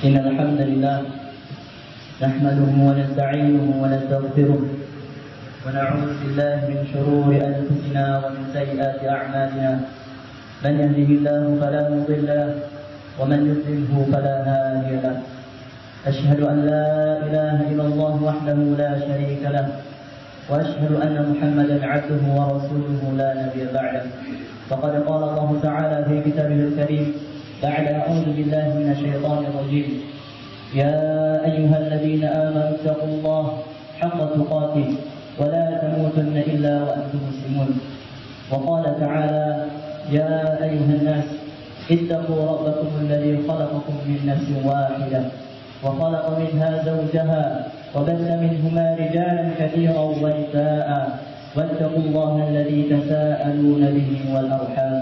إن الحمد لله نحمده ونستعينه ونستغفره ونعوذ بالله من شرور أنفسنا ومن سيئات أعمالنا من يهده الله فلا مضل له ومن يضلله فلا هادي له أشهد أن لا إله إلا الله وحده لا شريك له وأشهد أن محمدا عبده ورسوله لا نبي بعده فقد قال الله تعالى في كتابه الكريم بعد أعوذ بالله من الشيطان الرجيم يا أيها الذين آمنوا اتقوا الله حق تقاته ولا تموتن إلا وأنتم مسلمون وقال تعالى يا أيها الناس اتقوا ربكم الذي خلقكم من نفس واحدة وخلق منها زوجها وبث منهما رجالا كثيرا ونساء واتقوا الله الذي تساءلون به والأرحام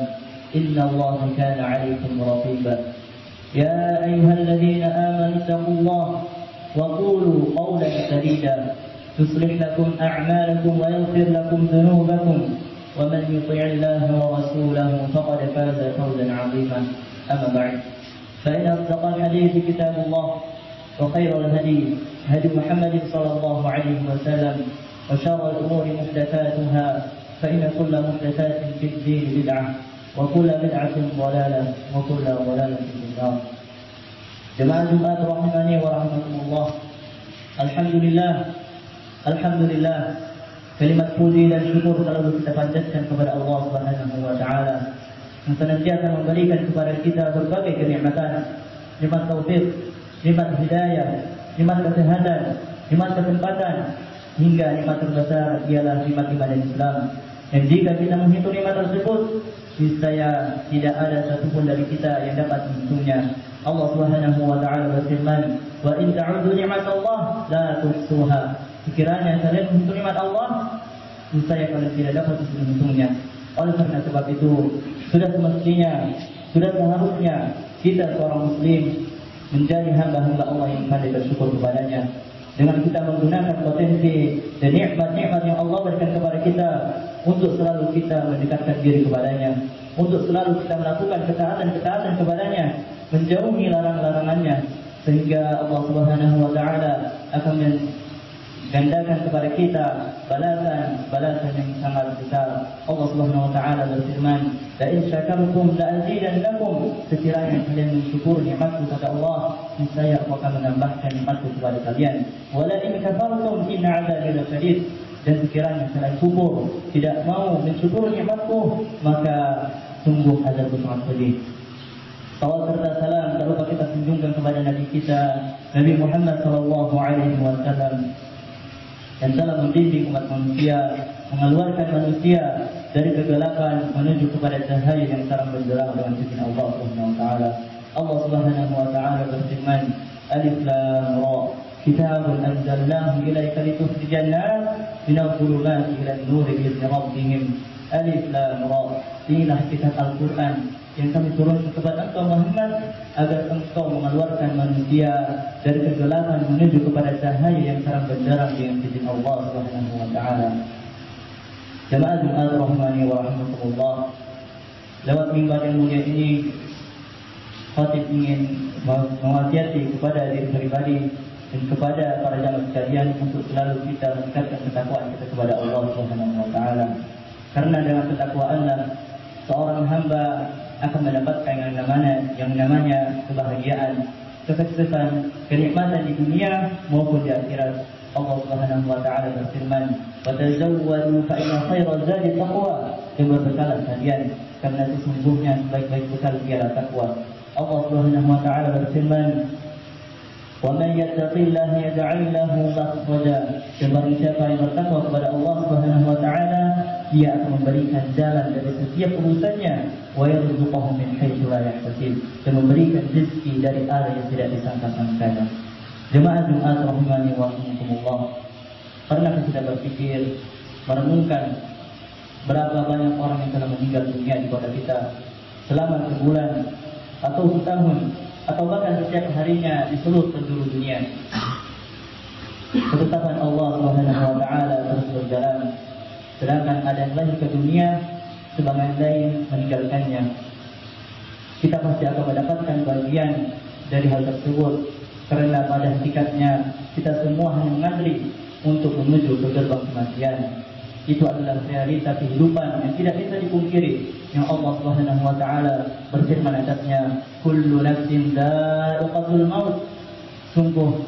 إن الله كان عليكم رقيبا يا أيها الذين آمنوا اتقوا الله وقولوا قولا سديدا يصلح لكم أعمالكم ويغفر لكم ذنوبكم ومن يطع الله ورسوله فقد فاز فوزا عظيما أما بعد فإن أصدق الحديث كتاب الله وخير الهدي هدي محمد صلى الله عليه وسلم وشر الأمور محدثاتها فإن كل محدثات في الدين بدعة وكل بدعة ضلالة وكل ضلالة في النار. Jemaah Jumat rahimani wa rahmatullah. Alhamdulillah. Kalimat puji dan syukur selalu kita panjatkan kepada Allah Subhanahu wa taala yang senantiasa memberikan kepada kita berbagai kenikmatan, nikmat taufik, nikmat hidayah, nikmat kesehatan, nikmat kesempatan, hingga nikmat terbesar ialah nikmat ibadah Islam. Dan jika kita menghitung nikmat tersebut, niscaya tidak ada satupun dari kita yang dapat menghitungnya. Allah Subhanahu wa taala berfirman, "Wa in ta'uddu ni'matallah la tuhsuha." Sekiranya kalian menghitung nikmat Allah, niscaya kalian tidak dapat menghitungnya. Oleh karena sebab itu, sudah semestinya, sudah seharusnya kita seorang muslim menjadi hamba-hamba Allah yang pandai bersyukur kepadanya. Dengan kita menggunakan potensi dan nikmat-nikmat yang Allah berikan kepada kita untuk selalu kita mendekatkan diri kepadanya, untuk selalu kita melakukan ketaatan-ketaatan kepadanya, menjauhi larang-larangannya, sehingga Allah Subhanahu wa taala akan menggandakan kepada kita balasan yang sangat besar. Allah Subhanahu wa taala berfirman, "La in syakartum la azidannakum." Sekiranya kalian mensyukur nikmat kepada Allah, niscaya aku akan menambahkan nikmatku kepada kalian. "Wa la in kafartum inna 'adzabi lasyadid." Dan sekiranya kalian kufur, tidak mau mensyukur nikmatku, maka sungguh azabku sangat pedih. Salawat serta salam tak lupa kita junjungkan kepada Nabi kita, Nabi Muhammad sallallahu alaihi wasallam, yang telah membimbing umat manusia, mengeluarkan manusia dari kegelapan menuju kepada cahaya yang terang benderang dengan izin Allah Subhanahu wa taala. Allah Subhanahu wa taala berfirman, Alif Lam Ra, Kitabun anzalnahu ilaika litukhrijan nas minadh dhulumati ilan nuri bi'izni rabbihim. Alif Lam Ra, inilah kitab Al-Quran yang kami turunkan kepada engkau Muhammad agar engkau mengeluarkan manusia dari kegelapan menuju kepada cahaya yang terang benderang dengan izin Allah Subhanahu wa taala. Jemaah Jumat rahimani wa rahmatullah. Lewat mimbar yang mulia ini, khatib ingin mewasiati kepada diri pribadi dan kepada para jamaah sekalian untuk selalu kita meningkatkan ketakwaan kita kepada Allah Subhanahu wa taala. Karena dengan ketakwaanlah seorang hamba akan mendapatkan yang namanya kebahagiaan, kesuksesan, kenikmatan di dunia maupun di akhirat. Allah Subhanahu wa taala berfirman, "Wa tazawwadu fa inna khairaz zadi taqwa." Dan berbekalah kalian, karena sesungguhnya sebaik-baik bekal ialah takwa. Allah Subhanahu wa taala berfirman, "Wa man yattaqillaha yaj'al lahu makhraja." Dan barang siapa yang bertakwa kepada Allah Subhanahu wa taala, dia akan memberikan jalan dari setiap urusannya, wa yarzuquhu min haitsu la yahtasib, dan memberikan rezeki dari arah yang tidak disangka-sangkanya. Jemaah Jumat rahimani wa rahmatullah. Pernah kita berpikir, merenungkan berapa banyak orang yang telah meninggal dunia di kota kita selama sebulan atau setahun atau bahkan setiap harinya di seluruh penjuru dunia. Ketetapan Allah Subhanahu wa taala terus berjalan. Sedangkan ada yang lahir ke dunia, sebagian lain meninggalkannya. Kita pasti akan mendapatkan bagian dari hal tersebut, karena pada hakikatnya kita semua hanya mengantri untuk menuju ke gerbang kematian. Itu adalah realita kehidupan yang tidak bisa dipungkiri, yang Allah Subhanahu wa taala berfirman atasnya, kullu nafsin dha'iqatul maut. Sungguh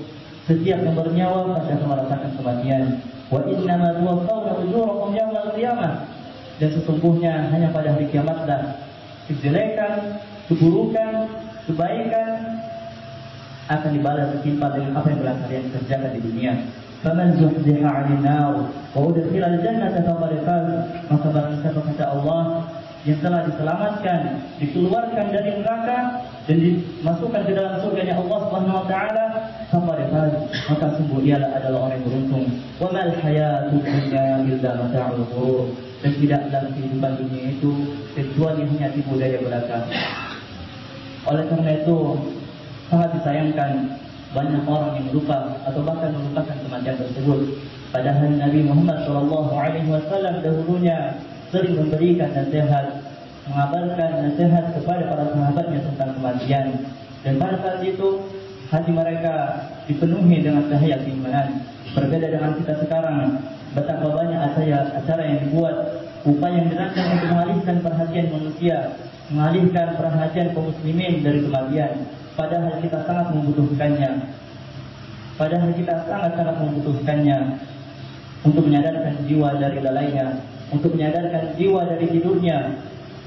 setiap yang bernyawa pasti akan merasakan kematian. Wa innama tuwaffawna ujurakum yaumal qiyamah. Dan sesungguhnya hanya pada hari kiamatlah kejelekan, keburukan, kebaikan akan dibalas setimpal dengan apa yang telah kalian kerjakan di dunia. Faman zuhziha 'anil nar wa udkhila al-jannata faqad faz. Maka barang siapa, kata Allah, yang telah diselamatkan, dikeluarkan dari neraka dan dimasukkan ke dalam surga Allah Subhanahu wa taala, faqad faz, maka sungguh dialah adalah orang yang beruntung. Wa mal hayatud dunya illa mata'ul ghurur. Dan tidaklah kehidupan dunia itu kecuali hanya tipu daya belaka. Oleh karena itu sangat disayangkan banyak orang yang lupa atau bahkan melupakan kematian tersebut. Padahal Nabi Muhammad SAW dahulunya sering memberikan nasihat, mengabarkan nasihat kepada para sahabatnya tentang kematian. Dan pada saat itu hati mereka dipenuhi dengan cahaya keimanan. Berbeda dengan kita sekarang, betapa banyak acara yang dibuat, upaya yang dirancang untuk mengalihkan perhatian manusia, mengalihkan perhatian kaum muslimin dari kematian. Padahal kita sangat membutuhkannya. Untuk menyadarkan jiwa dari lalainya, untuk menyadarkan jiwa dari tidurnya,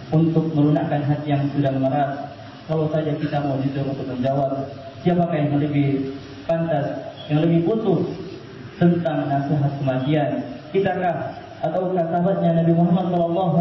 untuk melunakkan hati yang sudah memeras. Kalau saja kita mau jujur untuk menjawab, siapakah yang lebih pantas, yang lebih butuh tentang nasihat kematian? Kitakah ataukah sahabatnya Nabi Muhammad SAW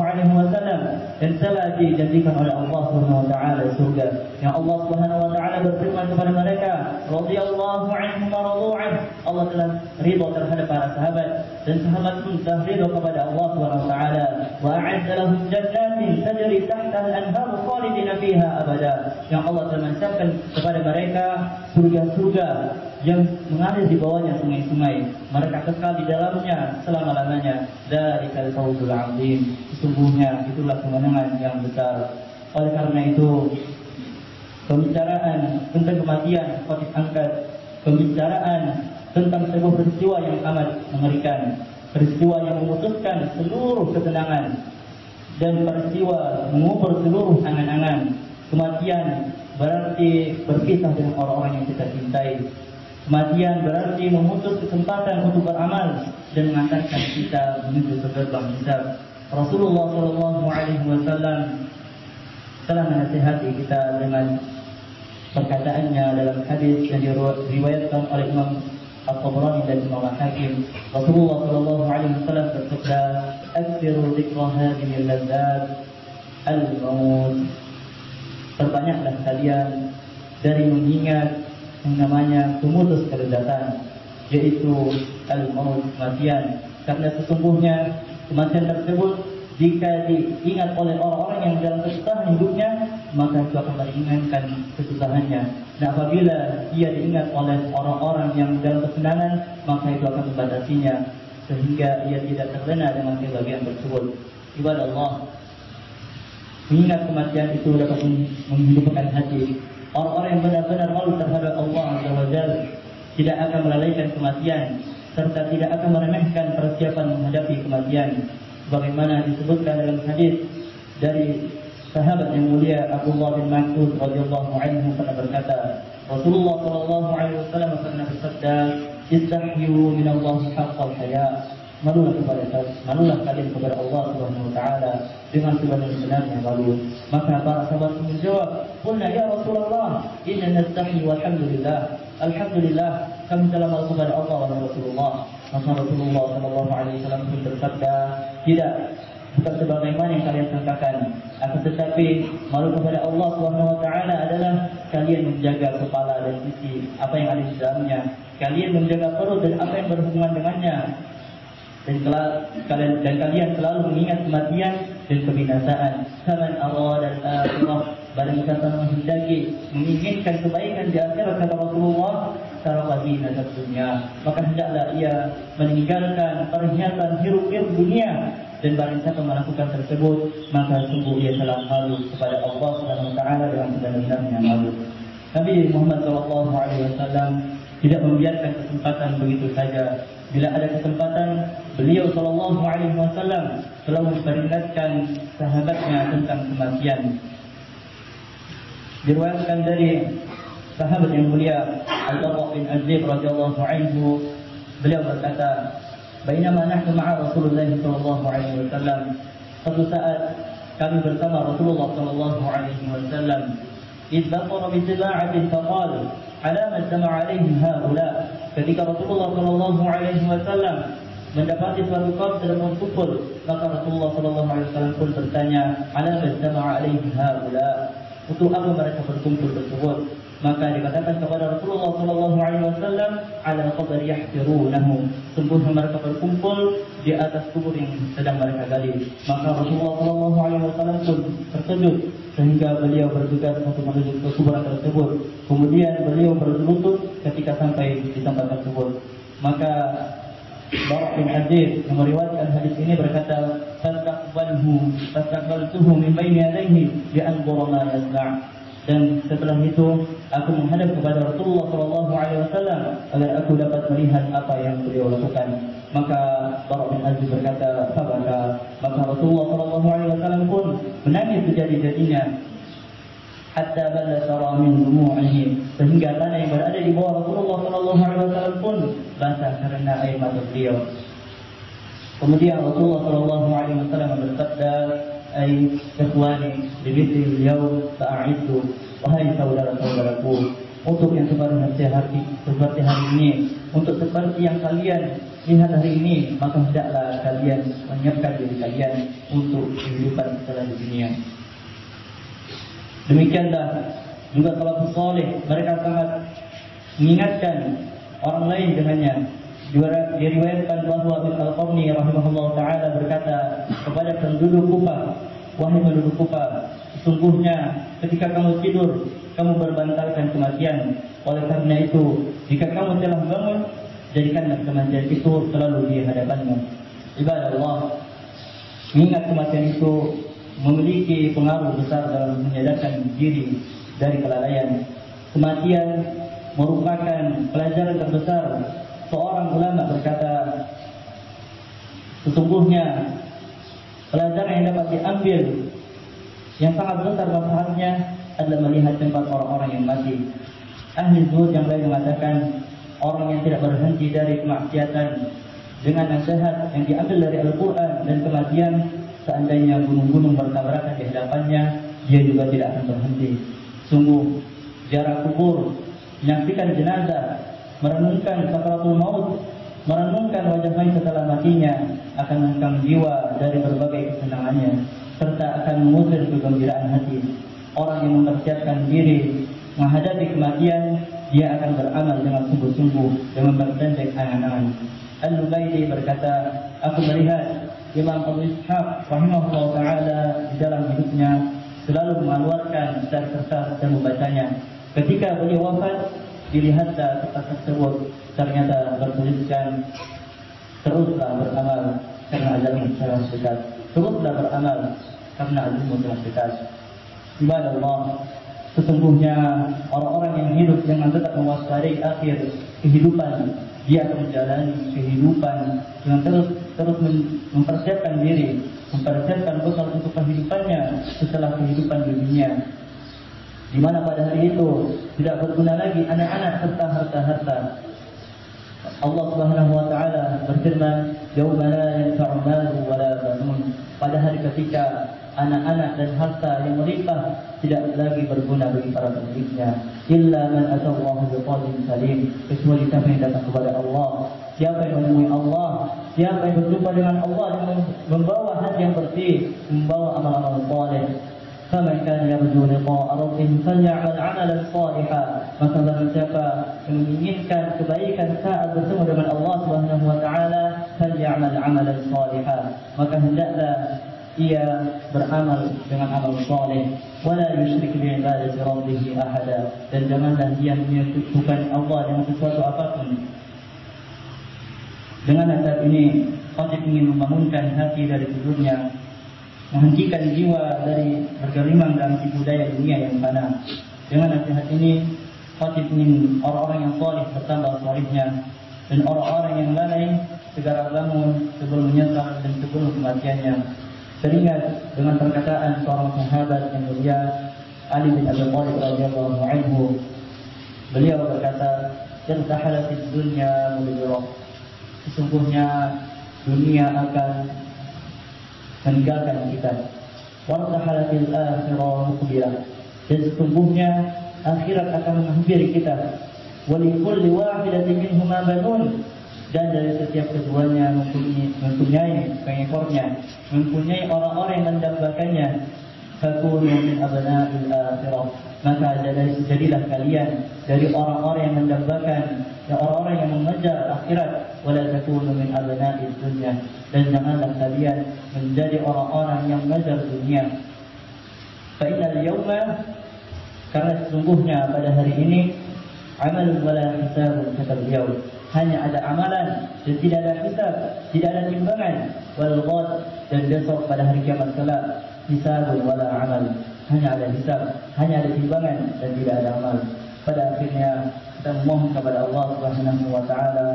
yang telah dijanjikan oleh Allah Subhanahu wa taala surga, yang Allah Subhanahu wa taala berfirman kepada mereka, radhiyallahu anhum wa radu an. Allah telah ridha terhadap para sahabat dan sahabat pun telah ridha kepada Allah Subhanahu wa taala. Wa a'adda lahum jannatin tajri tahtaha al-anhar khalidina fiha abada. Yang Allah telah menyiapkan kepada mereka surga-surga yang mengalir di bawahnya sungai-sungai, mereka kekal di dalamnya selama-lamanya. Dzalikal fawzul 'adzim. Sesungguhnya itulah kemenangan yang besar. Oleh karena itu, pembicaraan tentang kematian patut angkat, pembicaraan tentang sebuah peristiwa yang amat mengerikan, peristiwa yang memutuskan seluruh ketenangan dan peristiwa mengubur seluruh angan-angan. Kematian berarti berpisah dengan orang-orang yang kita cintai. Kematian berarti memutus kesempatan untuk beramal dan mengantarkan kita menuju ke gerbang hisab. Rasulullah SAW telah menasihati kita dengan perkataannya dalam hadis yang diriwayatkan oleh Imam At-Tabrani dan Imam Al-Hakim. Rasulullah SAW bersabda, "Aktsiru dzikra hadhihi al-ladzat al-maut." Perbanyaklah kalian dari mengingat yang namanya pemutus kelezatan, yaitu al-maut, kematian. Karena sesungguhnya kematian tersebut jika diingat oleh orang-orang yang dalam kesusahan hidupnya, maka itu akan meringankan kesusahannya. Dan apabila ia diingat oleh orang-orang yang dalam kesenangan, maka itu akan membatasinya sehingga ia tidak terlena dengan kebahagiaan tersebut. Ibadah Allah, mengingat kematian itu dapat menghidupkan hati. Orang-orang yang benar-benar malu terhadap Allah Azza wa Jalla tidak akan melalaikan kematian serta tidak akan meremehkan persiapan menghadapi kematian. Sebagaimana disebutkan dalam hadis dari sahabat yang mulia Abdullah bin Mas'ud radhiyallahu anhu pernah berkata, Rasulullah sallallahu alaihi wasallam pernah bersabda, "Istahyu min Allah haqqal haya." Malulah kalian kepada Allah Subhanahu wa taala dengan sebenar-benarnya malu. Maka para sahabat menjawab, "Qulna ya Rasulullah, inna nastahi walhamdulillah." Alhamdulillah, kami telah malu kepada Allah wa Rasulullah. Maka Rasulullah sallallahu alaihi wasallam pun bersabda, "Tidak, bukan sebagaimana yang kalian sangkakan. Akan tetapi malu kepada Allah Subhanahu wa taala adalah kalian menjaga kepala dan sisi apa yang ada di dalamnya. Kalian menjaga perut dan apa yang berhubungan dengannya. Dan kalian selalu mengingat kematian dan kebinasaan. Faman arada al-akhirah, barang siapa menghendaki menginginkan kebaikan di akhirat, kata Rasulullah, taraka zinat dunya, maka hendaklah ia meninggalkan perhiasan hiruk-pikuk dunia. Dan barang siapa melakukan tersebut, maka sungguh ia telah malu kepada Allah Subhanahu wa taala dengan sebenar-benarnya malu. Nabi Muhammad SAW tidak membiarkan kesempatan begitu saja. Bila ada kesempatan, beliau SAW selalu memperingatkan sahabatnya tentang kematian. Diriwayatkan dari sahabat yang mulia Al-Bara bin Azib radhiyallahu anhu, beliau berkata, "Bainama nahnu ma'a Rasulullah sallallahu alaihi wasallam." Suatu saat kami bersama Rasulullah sallallahu alaihi wasallam, "Idz baqara bi sila'atin faqala, 'ala ma istama'a 'alaihi haula." Ketika Rasulullah sallallahu alaihi wasallam mendapati suatu kaum sedang berkumpul, maka Rasulullah sallallahu alaihi wasallam pun bertanya, "'Ala ma istama'a 'alaihi haula?" Untuk apa mereka berkumpul tersebut? Maka dikatakan kepada Rasulullah sallallahu alaihi wasallam, "Ala qabr yahfirunahu." Sungguhnya mereka berkumpul di atas kubur yang sedang mereka gali. Maka Rasulullah sallallahu alaihi wasallam pun terkejut sehingga beliau bergegas untuk menuju ke kuburan tersebut. Kemudian beliau berlutut ketika sampai di tempat tersebut. Maka Bara bin Azib yang meriwayatkan hadis ini berkata, "Fastaqbaltuhu min baini yadayhi bi anzura ma yasna'." Dan setelah itu aku menghadap kepada Rasulullah sallallahu alaihi wasallam agar aku dapat melihat apa yang beliau lakukan. Maka Bara bin Azib berkata, "Sabaka." Maka Rasulullah sallallahu alaihi wasallam pun menangis sejadi-jadinya, hatta bala sara min dumu'ihi, sehingga tanah yang berada di bawah Rasulullah sallallahu alaihi wasallam pun basah karena air mata beliau. Kemudian Rasulullah sallallahu alaihi wasallam bersabda, "Ai ikhwani, bimithli al-yawm fa'iddu." Wahai saudara-saudaraku, untuk yang seperti hari ini, untuk seperti yang kalian lihat hari ini, maka hendaklah kalian menyiapkan diri kalian untuk kehidupan setelah di dunia. Demikianlah juga salafus saleh, mereka sangat mengingatkan orang lain dengannya. Diriwayatkan bahwa Ibnu Al-Qarni rahimahullah taala berkata kepada penduduk Kufah, "Wahai penduduk Kufah, sesungguhnya ketika kamu tidur, kamu berbantalkan kematian. Oleh karena itu, jika kamu telah bangun, jadikanlah kematian itu selalu di hadapanmu." Ibadah Allah, mengingat kematian itu memiliki pengaruh besar dalam menyadarkan diri dari kelalaian. Kematian merupakan pelajaran terbesar. Seorang ulama berkata, sesungguhnya pelajaran yang dapat diambil yang sangat besar manfaatnya adalah melihat tempat orang-orang yang mati. Ahli zuhud yang lain mengatakan, orang yang tidak berhenti dari kemaksiatan dengan nasihat yang diambil dari Al-Quran dan kematian, seandainya gunung-gunung bertabrakan di hadapannya, dia juga tidak akan berhenti. Sungguh, ziarah kubur, menyaksikan jenazah, merenungkan sakaratul maut, merenungkan wajah lain setelah matinya, akan mengangkat jiwa dari berbagai kesenangannya, serta akan mengusir kegembiraan hati. Orang yang mempersiapkan diri menghadapi kematian, dia akan beramal dengan sungguh-sungguh, dengan bertandek angan-angan. Al-Lubaydi berkata, aku melihat Imam Abu Ishaq rahimahullah ta'ala di dalam hidupnya selalu mengeluarkan kertas dan membacanya. Ketika beliau wafat, dilihatlah kertas tersebut, ternyata bertuliskan, teruslah beramal karena ajalmu telah dekat. Teruslah beramal karena ajalmu telah dekat. Ibadah Allah, sesungguhnya orang-orang yang hidup dengan tetap mewaspadai akhir kehidupan, dia akan menjalani kehidupan dengan terus mempersiapkan diri, mempersiapkan bekal untuk kehidupannya setelah kehidupan di dunia, di mana pada hari itu tidak berguna lagi anak-anak serta harta-harta. Allah Subhanahu wa taala berfirman, "Yauma la yanfa'u malun wa la banun." Pada hari ketika anak-anak dan harta yang melimpah tidak lagi berguna bagi para pemiliknya, illa man atallaha biqalbin salim, kecuali siapa yang datang kepada Allah, siapa yang menemui Allah, siapa yang berjumpa dengan Allah dengan membawa hati yang bersih, membawa amal-amal saleh. Faman kana yarju liqa'a rabbih falya'mal 'amalan shalihan. Maka barang siapa yang menginginkan kebaikan saat bertemu dengan Allah Subhanahu wa taala, falya'mal 'amalan shalihan, maka hendaklah ia beramal dengan amal saleh. Wala yusyrik bi ibadati rabbih ahada, dan janganlah dia menyekutukan Allah dengan sesuatu apapun. Dengan nasihat ini, Khatib ingin membangunkan hati dari tidurnya, menghentikan jiwa dari bergelimang dalam tipu daya dunia yang fana. Dengan nasihat ini, ingin orang-orang yang salih bertambah salihnya, dan orang-orang yang lalai segera bangun sebelum menyesal dan sebelum kematiannya. Teringat dengan perkataan seorang sahabat yang mulia, Ali bin Abi Thalib radhiyallahu anhu. Beliau berkata, "Irtahalatid dunya mudbirah." Sesungguhnya dunia akan meninggalkan kita. Wartahalatil akhirah muqbilah. Dan sesungguhnya akhirat akan menghampiri kita. Walikulli wahidatin minhuma banun. Dan dari setiap keduanya mempunyai pengekornya, mempunyai orang-orang yang mendambakannya. Fakunu min abna'il akhirah. Maka jadilah kalian dari orang-orang yang mendambakan, dan orang-orang yang mengejar akhirat. Wala takunu min abna'id dunya. Dan janganlah kalian menjadi orang-orang yang mengejar dunia. Fa innal yawma, karena sesungguhnya pada hari ini, amalun wala hisabun, kata beliau, hanya ada amalan dan tidak ada hisab, tidak ada timbangan. Wal ghad, dan besok pada hari kiamat kelak, hisabun wala amal, hanya ada hisab, hanya ada timbangan dan tidak ada amal. Pada akhirnya kita memohon kepada Allah Subhanahu wa taala,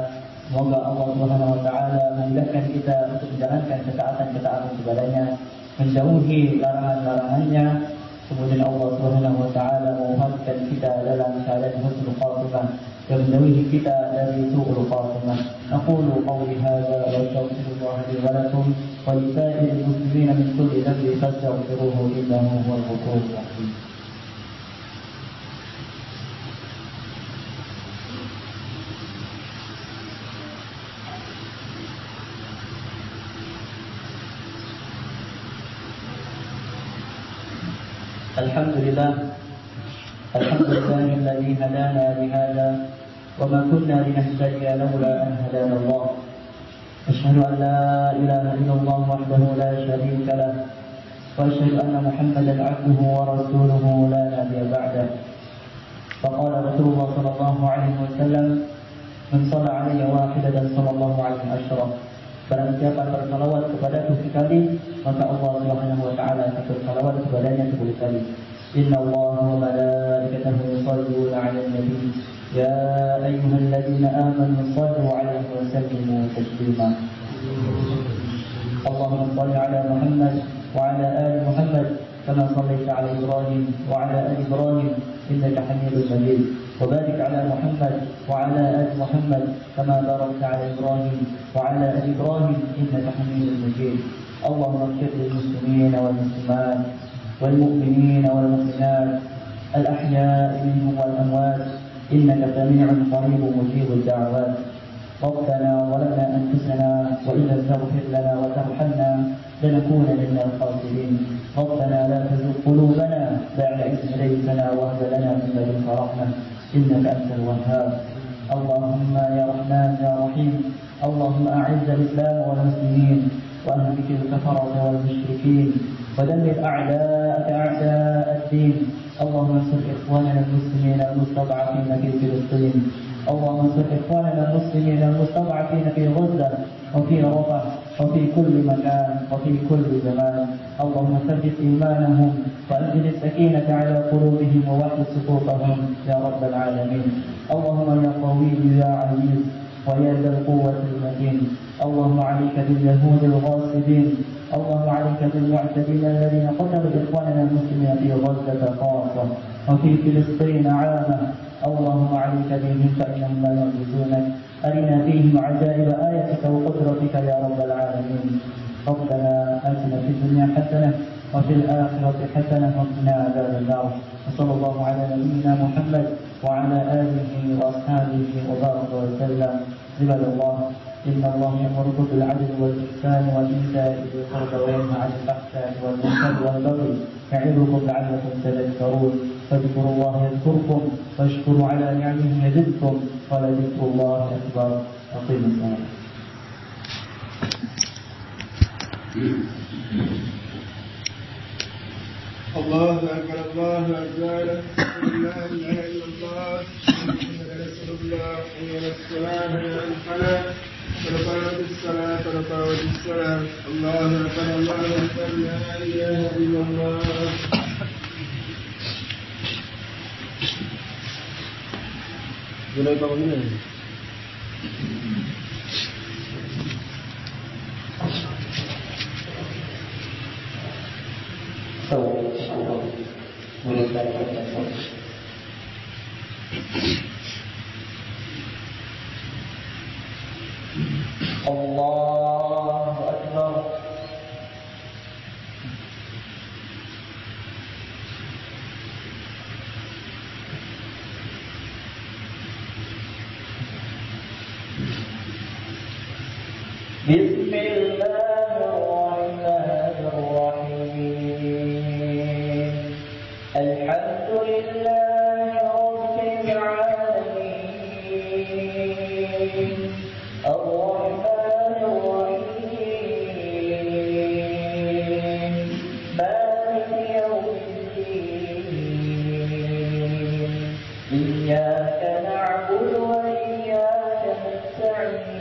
semoga Allah Subhanahu wa taala memudahkan kita untuk menjalankan ketaatan-ketaatan kepadanya, menjauhi larangan-larangannya. Kemudian Allah Subhanahu wa taala mewafatkan kita dalam keadaan husnul khatimah dan menjauhi kita dari su'ul khatimah. Aqulu qawli hadza wa astaghfirullah li wa lakum wa li sa'iril muslimina min kulli dhanbin fastaghfiruhu innahu huwal ghafurur rahim. Alhamdulillah alladzi hadana li hadza wa ma kunna linahtadiya laula an hadana Allah. Asyhadu an la ilaha illallah wahdahu la syarika lah wa asyhadu anna Muhammadan 'abduhu wa rasuluhu la nabiyya ba'dah. Faqala Rasulullah sallallahu alaihi wasallam, "Man shalla 'alayya wahidatan sallallahu alaihi asyara." Barang siapa bersalawat kepadaku sekali, maka Allah Subhanahu wa taala akan bersalawat kepadanya 10 kali. Inna Allaha wa malaikatahu yusholluna 'alan nabi ya ayyuhalladzina amanu shallu 'alaihi wa sallimu taslima. Allahumma shalli 'ala Muhammad wa 'ala ali Muhammad kama shallaita 'ala Ibrahim wa 'ala ali Ibrahim innaka Hamidum Majid. وبارك على محمد وعلى آل محمد كما باركت على إبراهيم وعلى آل إبراهيم إنك حميد مجيد. اللهم اغفر للمسلمين والمسلمات والمؤمنين والمؤمنات الأحياء منهم والأموات إنك سميع قريب مجيب الدعوات. ربنا ظلمنا أنفسنا وإن لم تغفر لنا وترحمنا لنكونن من الخاسرين. ربنا لا تزغ قلوبنا بعد إذ هديتنا وهب لنا من لدنك رحمة إنك أنت الوهاب. اللهم يا رحمن يا رحيم، اللهم أعز الإسلام والمسلمين وأهلك الكفرة والمشركين ودمر أعداءك أعداء الدين. اللهم انصر إخواننا المسلمين المستضعفين في فلسطين. اللهم انصر إخواننا المسلمين المستضعفين في غزة وفي رفح وفي كل مكان وفي كل زمان. اللهم ثبت إيمانهم وأنزل السكينة على قلوبهم ووحد صفوفهم يا رب العالمين. اللهم يا قوي يا عزيز ويا ذا القوة المتين، اللهم عليك باليهود الغاصبين، اللهم عليك بالمعتدين الذين قتلوا إخواننا المسلمين في غزة خاصة وفي فلسطين عامة. اللهم عليك بهم فإنهم لا يعجزونك. أرنا فيهم عجائب آياتك وقدرتك يا رب العالمين. ربنا آتنا في الدنيا حسنة وفي الآخرة حسنة وقنا عذاب النار. وصلى الله على نبينا محمد وعلى آله وأصحابه وبارك وسلم. عباد الله، إن الله يأمركم بالعدل والإحسان وإيتاء ذي القربى وينهى عن الفحشاء والمنكر والبغي يعظكم لعلكم تذكرون. فاذكروا الله يذكركم واشكروا على نعمه يزدكم ولذكر الله أكبر. أقيموا الصلاة. الله أكبر الله أكبر لا إله إلا الله محمد رسول الله حي على الصلاة حي على الفلاح قد قامت الصلاة قد قامت الصلاة. الله أكبر الله أكبر لا إله إلا الله. Mulai bangunnya. Allahu Akbar. Bismillahirrahmanirrahim. Alhamdulillahi rabbil alamin. Ar-Rahmanir Rahim. Maliki yawmiddin. Iyyaka na'budu wa iyyaka nasta'in.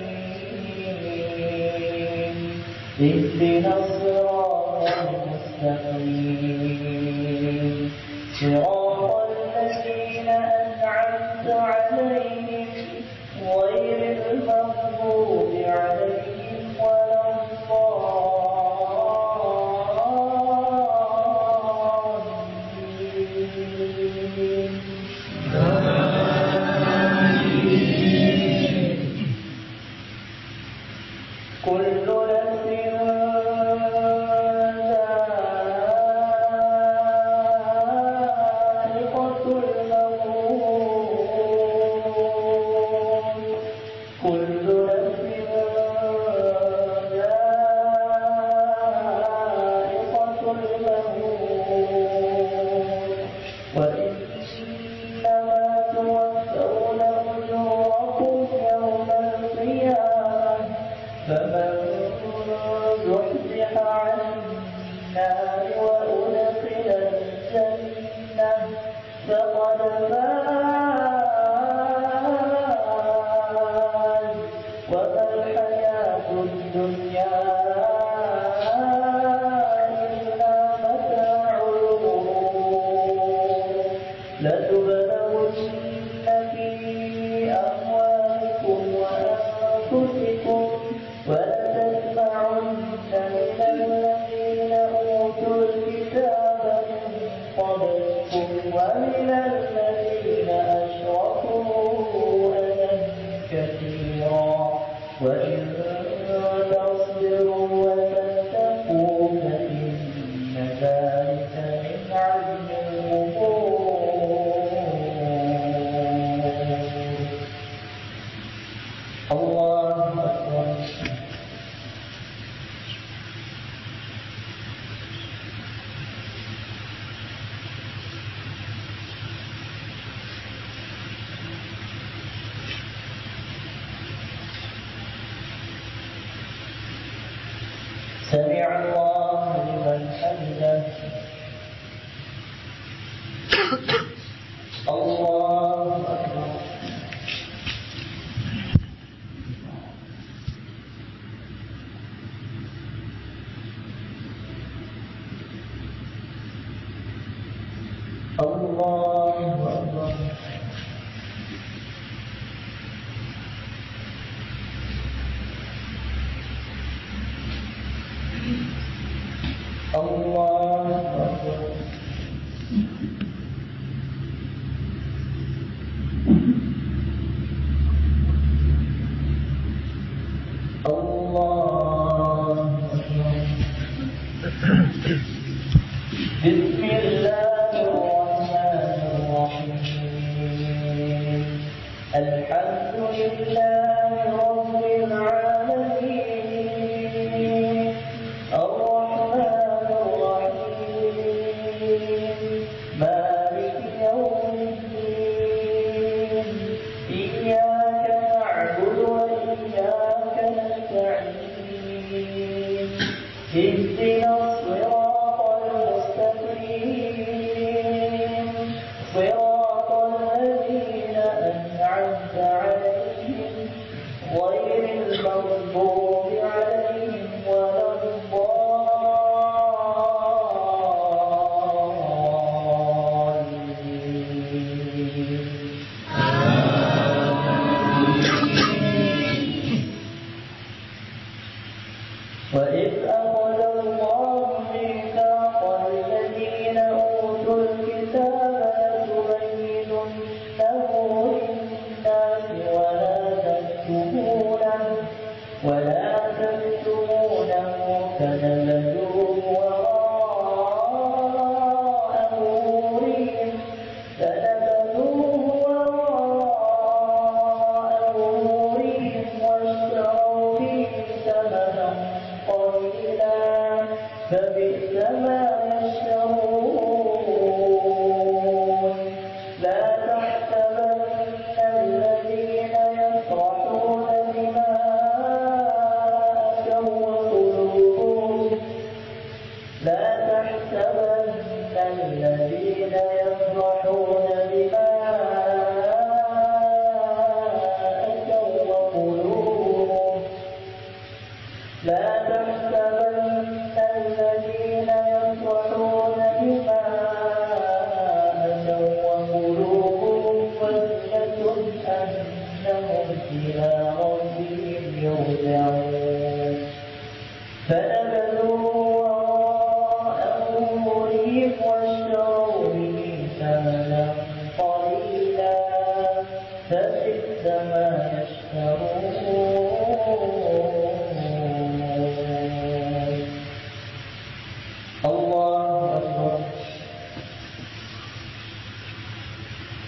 اهدنا الصراط المستقيم صراط الذين أنعمت عليهم غير المغضوب عليهم ولا الضالين. كل سمع الله لمن حمده. الله أكبر. الله أكبر. الله أكبر. الله أكبر. بسم الله الرحمن الرحيم. الحمد لله رب العالمين. الرحمن الرحيم. مالك يوم الدين. إياك نعبد وإياك نستعين. اهدنا الصراط المستقيم صراط الذين أنعمت عليهم لنبلونكم